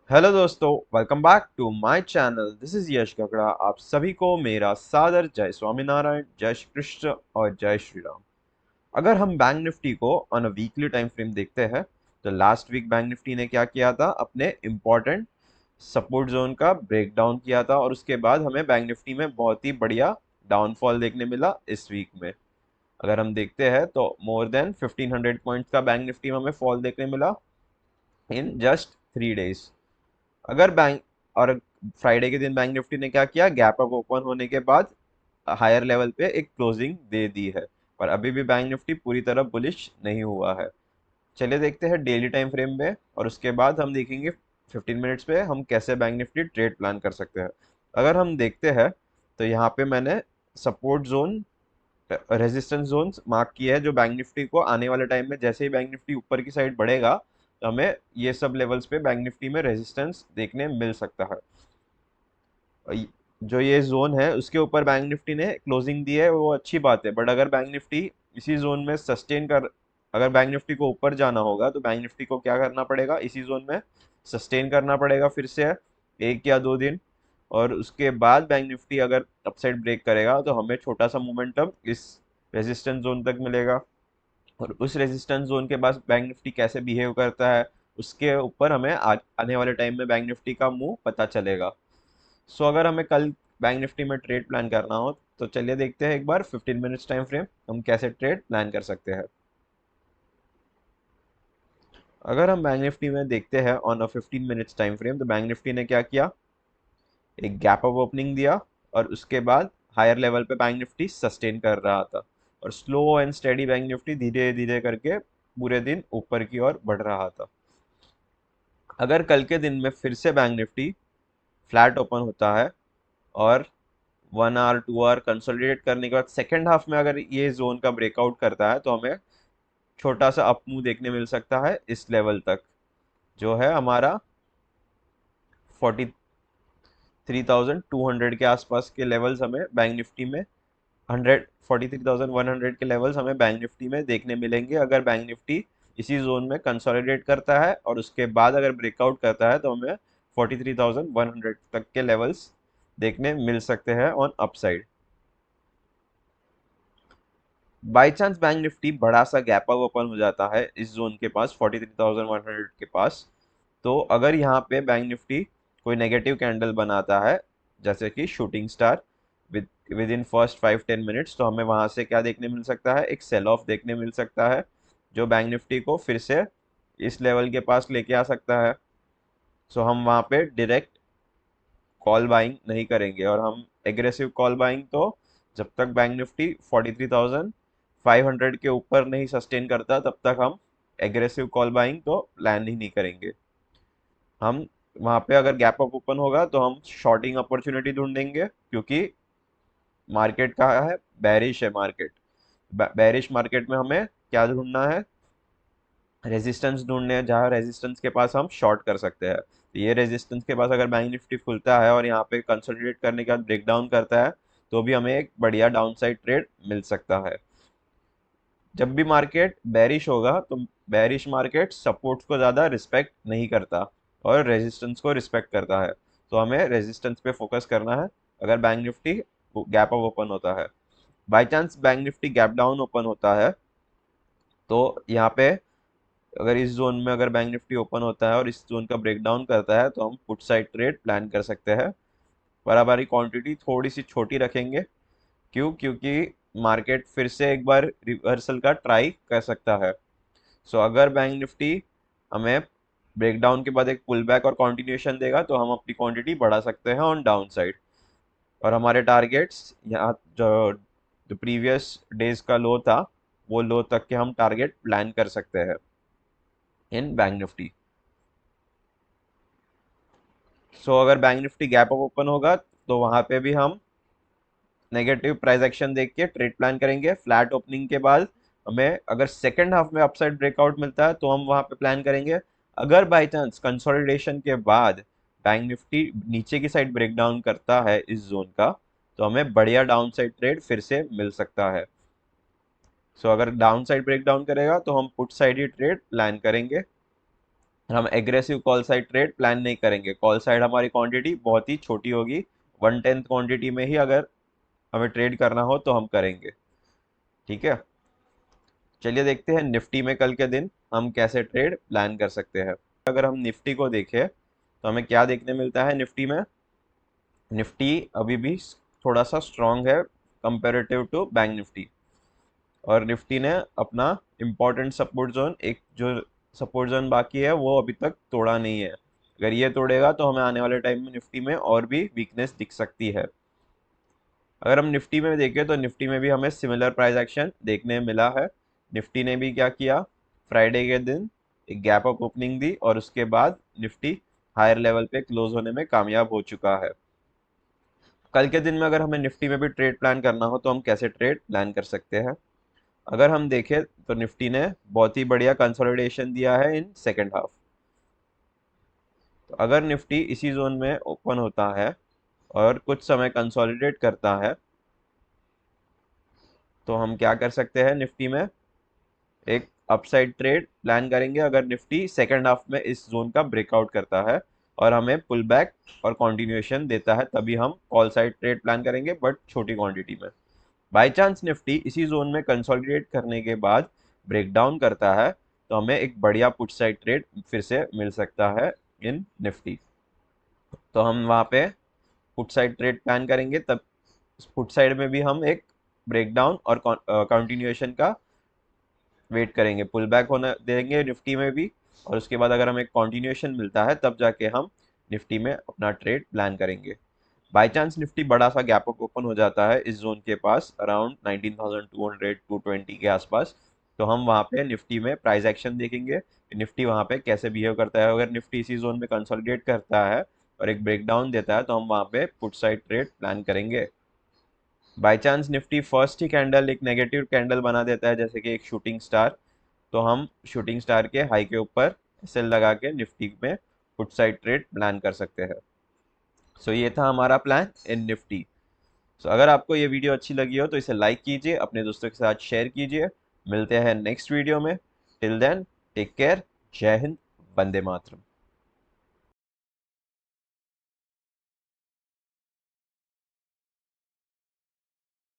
Hello दोस्तों, welcome back to my channel. This is Yash Gagda. आप सभी को मेरा सादर जय स्वामीनारायण, जय श्री कृष्ण और जय श्री राम। अगर हम बैंक निफ्टी को on a weekly time frame देखते हैं तो लास्ट वीक बैंक निफ्टी ने क्या किया था, अपने इम्पोर्टेंट सपोर्ट जोन का ब्रेक डाउन किया था और उसके बाद हमें बैंक निफ्टी में बहुत ही बढ़िया डाउनफॉल देखने मिला इस वीक में। अगर हम देखते हैं तो मोर देन 1500 पॉइंट्स का बैंक निफ्टी में हमें फॉल देखने मिला इन जस्ट 3 डेज। अगर बैंक और फ्राइडे के दिन बैंक निफ्टी ने क्या किया, गैप अप ओपन होने के बाद हायर लेवल पे एक क्लोजिंग दे दी है, पर अभी भी बैंक निफ्टी पूरी तरह बुलिश नहीं हुआ है। चलिए देखते हैं डेली टाइम फ्रेम में और उसके बाद हम देखेंगे 15 मिनट्स पे हम कैसे बैंक निफ्टी ट्रेड प्लान कर सकते हैं। अगर हम देखते हैं तो यहाँ पे मैंने support zone, resistance zone mark किया है, जो बैंक निफ्टी को आने वाले टाइम में जैसे ही बैंक निफ्टी ऊपर की साइड बढ़ेगा तो हमें ये सब लेवल्स पे बैंक निफ्टी में रेजिस्टेंस देखने मिल सकता है। जो ये जोन है उसके ऊपर बैंक निफ्टी ने क्लोजिंग दी है, वो अच्छी बात है, बट अगर बैंक निफ्टी इसी जोन में सस्टेन कर, अगर बैंक निफ्टी को ऊपर जाना होगा तो बैंक निफ्टी को क्या करना पड़ेगा, इसी जोन में सस्टेन करना पड़ेगा फिर से 1 या 2 दिन। और उसके बाद बैंक निफ्टी अगर अपसाइड ब्रेक करेगा तो हमें छोटा सा मोमेंटम इस रेजिस्टेंस जोन तक मिलेगा, और उस रेजिस्टेंस जोन के बाद बैंक निफ्टी कैसे बिहेव करता है उसके ऊपर हमें आने वाले टाइम में बैंक निफ्टी का मुंह पता चलेगा। सो अगर हमें कल बैंक निफ्टी में ट्रेड प्लान करना हो तो चलिए देखते हैं एक बार 15 मिनट्स टाइम फ्रेम हम कैसे ट्रेड प्लान कर सकते हैं। अगर हम बैंक निफ्टी में देखते हैं on a 15 minutes time frame, तो बैंक निफ्टी ने क्या किया, एक गैप अप ओपनिंग दिया और उसके बाद हायर लेवल पे बैंक निफ्टी सस्टेन कर रहा था, और slow and steady bank Nifty धीरे धीरे करके पूरे दिन ऊपर की ओर बढ़ रहा था। अगर कल के दिन में फिर से बैंक निफ्टी फ्लैट ओपन होता है और 1 आवर 2 आवर कंसोलिडेट करने के बाद सेकेंड हाफ में अगर ये जोन का ब्रेकआउट करता है तो हमें छोटा सा अप मूव देखने मिल सकता है इस लेवल तक, जो है हमारा 43,200 के आसपास के लेवल्स हमें बैंक निफ्टी में 43,100 के लेवल्स हमें बैंक निफ्टी में देखने मिलेंगे अगर बैंक निफ्टी इसी जोन में कंसोलिडेट करता है, और उसके बाद अगर ब्रेकआउट करता है तो हमें 43,100 तक के लेवल्स देखने मिल सकते हैं on upside. By chance bank Nifty बड़ा सा गैप अप ओपन हो जाता है इस जोन के पास 43,100 के पास, तो अगर यहाँ पे बैंक निफ्टी कोई नेगेटिव कैंडल बनाता है जैसे कि shooting star with in first 5-10 minutes, तो हमें वहां से क्या देखने मिल सकता है, एक सेल ऑफ देखने मिल सकता है जो बैंक निफ्टी को फिर से इस लेवल के पास लेके आ सकता है। सो हम वहां पे डायरेक्ट कॉल बाइंग नहीं करेंगे, और हम एग्रेसिव कॉल बाइंग तो जब तक बैंक निफ्टी 43,500 के ऊपर नहीं सस्टेन करता तब तक हम एग्रेसिव कॉल बाइंग तो प्लान ही नहीं करेंगे। हम वहां पे अगर गैप अप ओपन होगा तो हम शॉर्टिंग अपॉर्चुनिटी ढूंढेंगे, क्योंकि मार्केट का है, बेरिश है मार्केट। बेरिश मार्केट में हमें क्या ढूंढना है, रेजिस्टेंस ढूंढने हैं, जहाँ रेजिस्टेंस के पास हम शॉर्ट कर सकते हैं। तो ये रेजिस्टेंस के पास अगर बैंक निफ्टी खुलता है और यहाँ पे कंसोलिडेट करने के बाद ब्रेक डाउन करता है तो भी हमें एक बढ़िया डाउन साइड ट्रेड मिल सकता है। जब भी मार्केट बेरिश होगा तो बेरिश मार्केट सपोर्ट्स को ज़्यादा रिस्पेक्ट नहीं करता और रेजिस्टेंस को रिस्पेक्ट करता है, तो हमें रेजिस्टेंस पे फोकस करना है अगर bank Nifty gap up open होता है। By chance bank Nifty gap down open होता है तो यहाँ पे अगर इस जोन में अगर बैंक निफ्टी ओपन होता है और इस जोन का ब्रेकडाउन करता है तो हम पुट साइड ट्रेड प्लान कर सकते हैं, पर हमारी क्वांटिटी थोड़ी सी छोटी रखेंगे। क्यों? क्योंकि मार्केट फिर से एक बार रिवर्सल का ट्राई कर सकता है। सो अगर बैंक निफ्टी हमें ब्रेकडाउन के बाद एक पुल बैक और कंटिन्यूएशन देगा तो हम अपनी क्वांटिटी बढ़ा सकते हैं ऑन डाउन साइड, और हमारे टारगेट्स यहाँ जो जो प्रीवियस डेज का लो था वो लो तक के हम टारगेट प्लान कर सकते हैं इन बैंक निफ्टी। सो अगर bank Nifty gap up open होगा तो वहां पे भी हम नेगेटिव प्राइस एक्शन देख के ट्रेड प्लान करेंगे। फ्लैट ओपनिंग के बाद हमें अगर सेकंड हाफ में अपसाइड ब्रेकआउट मिलता है तो हम वहां पे प्लान करेंगे। अगर बाय चांस कंसोलिडेशन के बाद बैंक निफ्टी नीचे की साइड ब्रेकडाउन करता है इस जोन का तो हमें बढ़िया डाउन साइड ट्रेड फिर से मिल सकता है। सो अगर डाउन साइड ब्रेकडाउन करेगा तो हम पुट साइड ही ट्रेड प्लान करेंगे। हम aggressive call side trade plan नहीं करेंगे। कॉल साइड हमारी क्वांटिटी बहुत ही छोटी होगी, 1/10 क्वांटिटी में ही अगर हमें ट्रेड करना हो तो हम करेंगे। ठीक है, चलिए देखते हैं निफ्टी में कल के दिन हम कैसे ट्रेड प्लान कर सकते हैं। अगर हम निफ्टी को देखें तो हमें क्या देखने मिलता है निफ्टी में। निफ्टी अभी भी थोड़ा सा स्ट्रांग है कंपेरेटिव टू बैंक निफ्टी, और निफ्टी ने अपना इम्पोर्टेंट सपोर्ट जोन, एक जो सपोर्ट जोन बाकी है वो अभी तक तोड़ा नहीं है। अगर ये तोड़ेगा तो हमें आने वाले टाइम में निफ्टी में और भी वीकनेस दिख सकती है। अगर हम निफ्टी में देखें तो निफ्टी में भी हमें सिमिलर प्राइस एक्शन देखने मिला है। निफ्टी ने भी क्या किया, फ्राइडे के दिन एक गैप अप ओपनिंग दी और उसके बाद निफ्टी हायर लेवल पे क्लोज होने में कामयाब हो चुका है। कल के दिन में अगर हमें निफ्टी में भी ट्रेड प्लान करना हो तो हम कैसे ट्रेड प्लान कर सकते हैं। अगर हम देखें तो निफ्टी ने बहुत ही बढ़िया कंसोलिडेशन दिया है इन सेकेंड हाफ। तो अगर निफ्टी इसी जोन में ओपन होता है और कुछ समय कंसोलिडेट करता है तो हम क्या कर सकते हैं, निफ्टी में एक अपसाइड ट्रेड प्लान करेंगे। अगर निफ्टी सेकेंड हाफ में इस जोन का ब्रेकआउट करता है और हमें पुल बैक और कंटिन्यूएशन देता है तभी हम कॉल साइड ट्रेड प्लान करेंगे, बट छोटी क्वांटिटी में। बाई चांस निफ्टी इसी जोन में कंसोलिडेट करने के बाद ब्रेकडाउन करता है तो हमें एक बढ़िया पुट साइड ट्रेड फिर से मिल सकता है इन निफ्टी। तो हम वहाँ पे पुट साइड ट्रेड प्लान करेंगे, तब पुट साइड में भी हम एक ब्रेकडाउन और कंटिन्यूएशन का वेट करेंगे, पुल बैक होना देंगे निफ्टी में भी, और उसके बाद अगर हमें कंटिन्यूएशन मिलता है तब जाके हम निफ्टी में अपना ट्रेड प्लान करेंगे। बाई चांस निफ्टी बड़ा सा गैप अप ओपन हो जाता है इस जोन के पास अराउंड 19,200 220 के आसपास, तो हम वहाँ पे निफ्टी में प्राइस एक्शन देखेंगे कि निफ्टी वहाँ पे कैसे बिहेव करता है। अगर निफ्टी इसी जोन में कंसोलिडेट करता है और एक ब्रेकडाउन देता है तो हम वहाँ पे पुट साइड ट्रेड प्लान करेंगे। By chance Nifty first he candle एक नेगेटिव कैंडल बना देता है जैसे कि एक शूटिंग स्टार, तो हम शूटिंग स्टार के हाई के ऊपर सेल लगा के निफ्टी में पुट साइड ट्रेड प्लान कर सकते हैं। सो ये था हमारा प्लान इन निफ्टी। सो अगर आपको ये वीडियो अच्छी लगी हो तो इसे लाइक कीजिए, अपने दोस्तों के साथ शेयर कीजिए। मिलते हैं नेक्स्ट वीडियो में। टिल देन टेक केयर, जय हिंद, वंदे मातरम।